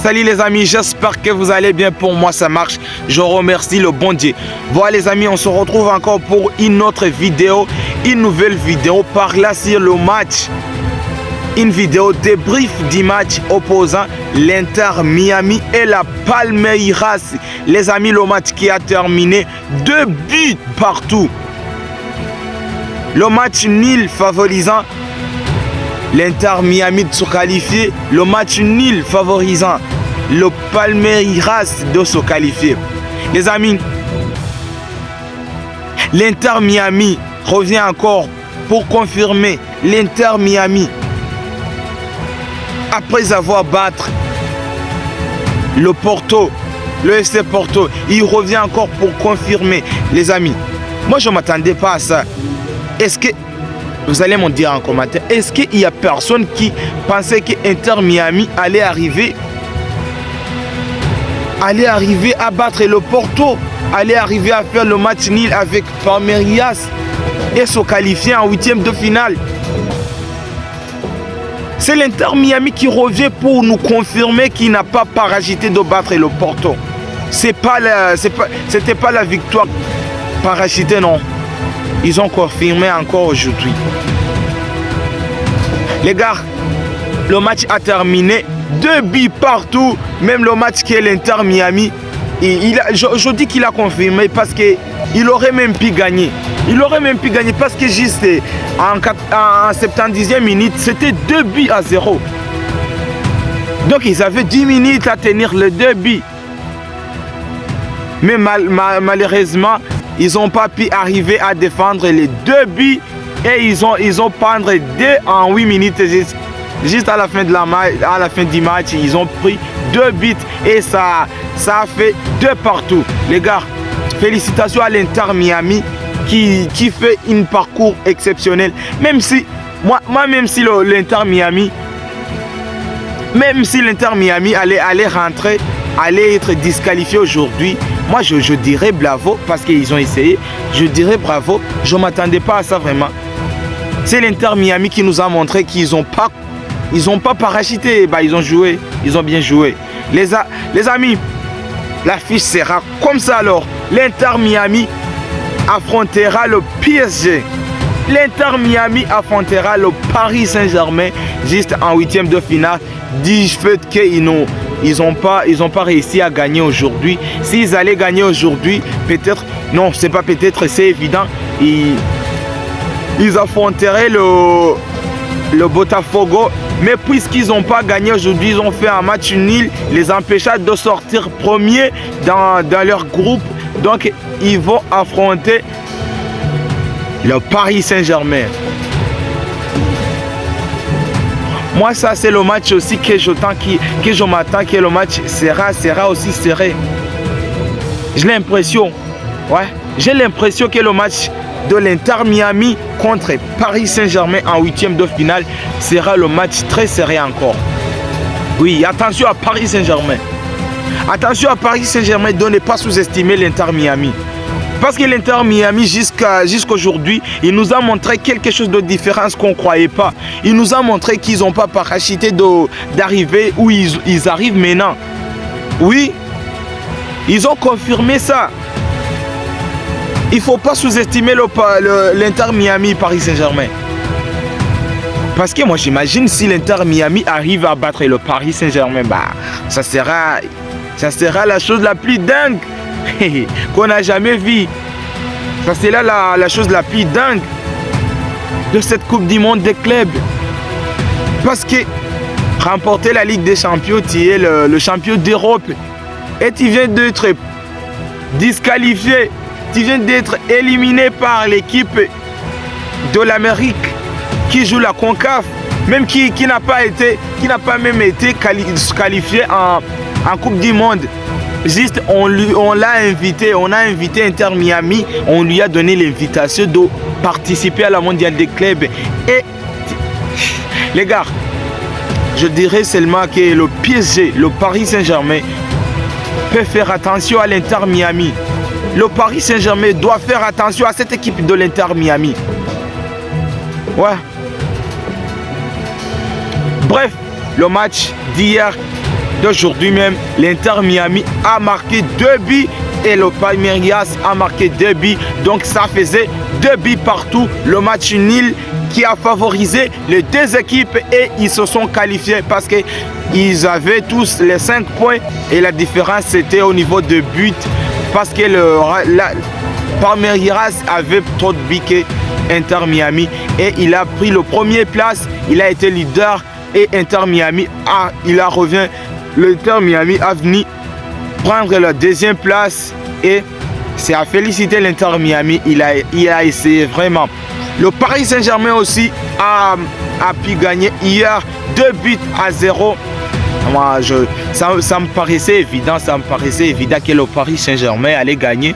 Salut les amis, j'espère que vous allez bien. Pour moi ça marche, je remercie le bon Dieu. Voilà les amis, on se retrouve encore pour une autre vidéo, une nouvelle vidéo par là sur le match. Une vidéo débrief du match opposant l'Inter Miami et la Palmeiras. Les amis, le match qui a terminé 2 buts partout. Le match nul favorisant l'Inter Miami de se qualifier. Le match nul favorisant le Palmeiras de se qualifier. Les amis, l'Inter Miami revient encore pour confirmer. L'Inter Miami, après avoir battu le Porto, le FC Porto, il revient encore pour confirmer. Les amis, moi je ne m'attendais pas à ça. Est-ce que, vous allez me dire en commentaire, est-ce qu'il y a personne qui pensait que Inter Miami allait arriver à battre le Porto, allait arriver à faire le match nul avec Palmeiras et se qualifier en 8e de finale? C'est l'Inter Miami qui revient pour nous confirmer qu'il n'a pas parachité de battre le Porto. C'était pas la victoire parachutée, non. Ils ont confirmé encore aujourd'hui. Les gars, le match a terminé. 2 buts partout. Même le match qui est l'Inter Miami. Je dis qu'il a confirmé parce qu'il aurait même pu gagner. Il aurait même pu gagner parce que juste en 70e minute, c'était 2 buts à 0. Donc ils avaient 10 minutes à tenir les 2 buts. Mais malheureusement, ils n'ont pas pu arriver à défendre les 2 buts. Et ils ont prendre 2 en 8 minutes. Juste à la fin du match, ils ont pris 2 buts. Et ça a fait 2 partout. Les gars, félicitations à l'Inter Miami qui fait un parcours exceptionnel. Même si l'Inter Miami, allait rentrer, allait être disqualifié aujourd'hui, moi je dirais bravo parce qu'ils ont essayé. Je dirais bravo. Je ne m'attendais pas à ça vraiment. C'est l'Inter Miami qui nous a montré qu'ils n'ont pas parachuté. Bah, ils ont joué. Ils ont bien joué. Les amis, l'affiche sera comme ça alors. L'Inter Miami affrontera le PSG. L'Inter Miami affrontera le Paris Saint-Germain juste en 8e de finale. Du fait qu'ils n'ont pas réussi à gagner aujourd'hui. S'ils allaient gagner aujourd'hui, peut-être, non, c'est pas peut-être, c'est évident, ils affronteraient le Botafogo. Mais puisqu'ils n'ont pas gagné aujourd'hui, ils ont fait un match nul, les empêcha de sortir premier dans leur groupe. Donc, ils vont affronter le Paris Saint-Germain. Moi, ça, c'est le match aussi que je m'attends que le match sera aussi serré. J'ai l'impression que le match de l'Inter Miami contre Paris Saint-Germain en 8e de finale sera le match très serré encore. Oui, attention à Paris Saint-Germain. Attention à Paris Saint-Germain de ne pas sous-estimer l'Inter Miami. Parce que l'Inter Miami, jusqu'à aujourd'hui, il nous a montré quelque chose de différent, ce qu'on ne croyait pas. Il nous a montré qu'ils n'ont pas parachuté d'arriver où ils arrivent maintenant. Oui, ils ont confirmé ça. Il ne faut pas sous-estimer l'Inter Miami Paris Saint-Germain. Parce que moi j'imagine si l'Inter Miami arrive à battre le Paris Saint-Germain, bah, ça sera la chose la plus dingue qu'on n'a jamais vue. Ça sera la chose la plus dingue de cette Coupe du Monde des clubs. Parce que remporter la Ligue des Champions, tu es le champion d'Europe. Et tu viens d'être disqualifié. Tu viens d'être éliminé par l'équipe de l'Amérique qui joue la CONCAF, même qui n'a pas même été qualifié en Coupe du Monde. Juste, on l'a invité, on a invité Inter Miami, on lui a donné l'invitation de participer à la mondiale des clubs. Et les gars, je dirais seulement que le PSG, le Paris Saint-Germain, peut faire attention à l'Inter Miami. Le Paris Saint-Germain doit faire attention à cette équipe de l'Inter Miami. Ouais. Bref, le match d'hier d'aujourd'hui même, l'Inter Miami a marqué 2 buts et le Palmeiras a marqué 2 buts. Donc ça faisait 2 buts partout. Le match nul qui a favorisé les deux équipes et ils se sont qualifiés parce qu'ils avaient tous les 5 points et la différence c'était au niveau de but parce que le Palmeiras avait trop de buts que Inter Miami et il a pris le premier place, il a été leader et Inter Miami il a revenu, l'Inter Miami a venu prendre la deuxième place et c'est à féliciter l'Inter Miami, il a essayé vraiment. Le Paris Saint-Germain aussi a pu gagner hier 2-0. Moi, ça me paraissait évident, que le Paris Saint-Germain allait gagner.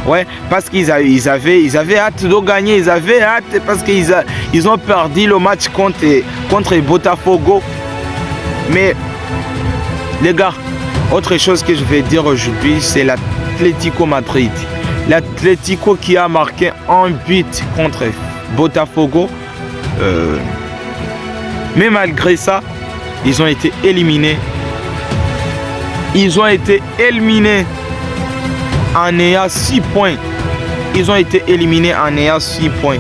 Ouais, parce qu'ils avaient hâte de gagner, ils avaient hâte parce qu'ils ont perdu le match contre Botafogo. Mais les gars, autre chose que je vais dire aujourd'hui, c'est l'Atlético Madrid. L'Atlético qui a marqué un but contre Botafogo. Mais malgré ça, ils ont été éliminés. Ils ont été éliminés en ayant 6 points. Ils ont été éliminés en ayant 6 points.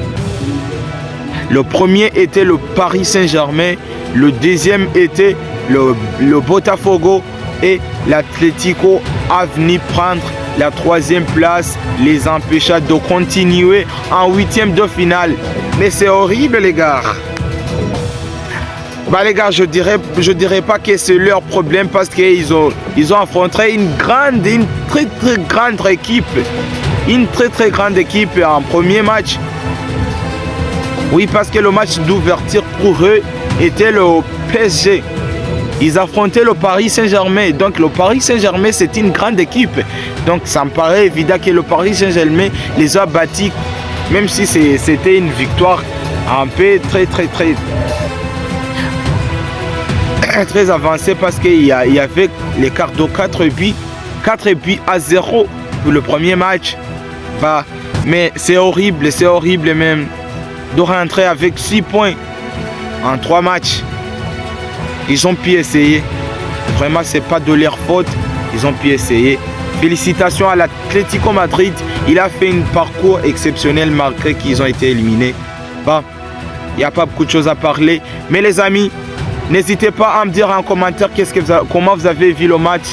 Le premier était le Paris Saint-Germain. Le deuxième était le Botafogo. Et l'Atlético a venu prendre la 3e place, les empêcha de continuer en 8e de finale. Mais c'est horrible les gars. Bah les gars, je dirais pas que c'est leur problème parce qu'ils ont affronté une très grande équipe. Une très grande équipe en premier match. Oui, parce que le match d'ouverture pour eux était le PSG. Ils affrontaient le Paris Saint-Germain. Donc le Paris Saint-Germain, c'est une grande équipe. Donc ça me paraît évident que le Paris Saint-Germain les a battus. Même si c'était une victoire un peu très avancée parce qu'il y avait l'écart de 4 buts à 0 pour le premier match. Bah, mais c'est horrible même de rentrer avec 6 points en 3 matchs. Ils ont pu essayer. Vraiment, c'est pas de leur faute. Ils ont pu essayer. Félicitations à l'Atlético Madrid. Il a fait un parcours exceptionnel malgré qu'ils ont été éliminés. Bon, il n'y a pas beaucoup de choses à parler. Mais les amis, n'hésitez pas à me dire en commentaire comment vous avez vu le match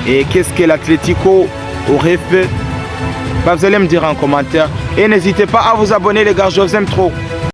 et qu'est-ce que l'Atlético aurait fait. Bah, vous allez me dire en commentaire. Et n'hésitez pas à vous abonner les gars, je vous aime trop.